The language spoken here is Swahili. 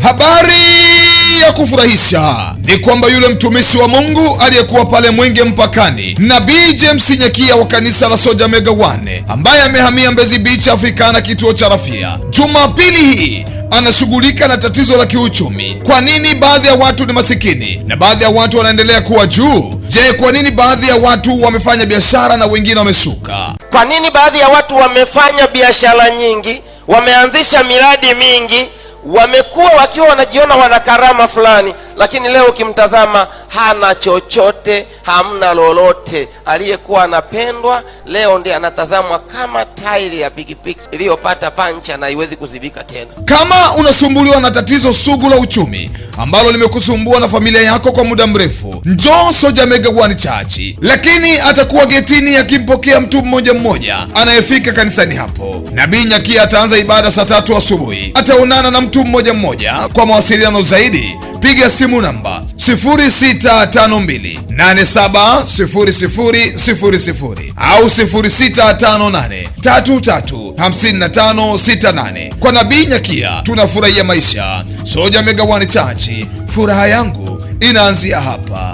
Habari ya kufurahisha ni kwamba yule mtumishi wa Mungu aliyekuwa pale Mwenge mpakani, Nabii James Nyakia wa kanisa la Soja Mega 1 ambaye amehamia Mbezi Beach Africana kituo cha Rafia, Jumapili hii anashughulika na tatizo la kiuchumi. Kwa nini baadhi ya watu ni masikini na baadhi ya watu wanaendelea kuwa juu? Je, kwa nini baadhi ya watu wamefanya biashara na wengine wameshuka? Kwa nini baadhi ya watu wamefanya biashara nyingi, wameanzisha miradi mingi, wamekuwa wakiwa wanajiona wana karama fulani, lakini leo ukimtazama hana chochote, hamna lolote. Aliyekuwa anapendwa leo ndiye anatazamwa kama tairi ya pikipiki iliyopata pancha na haiwezi kuzibika tena. Kama unasumbuliwa na tatizo sugu la uchumi ambalo limekusumbua na familia yako kwa muda mrefu, njoo Soja Mega 1 Church. Lakini atakuwa getini akimpokea mtu mmoja mmoja anayefika kanisani hapo. Nabii Nyakia ataanza ibada saa 3 asubuhi. Ataonana na mtu mmoja mmoja. Kwa mawasiliano zaidi piga simu namba 0652870000 au 0658335568. Kwa Nabii Nyakia tunafurahia maisha. Soja Mega 1 Church, furaha yangu inaanzia hapa.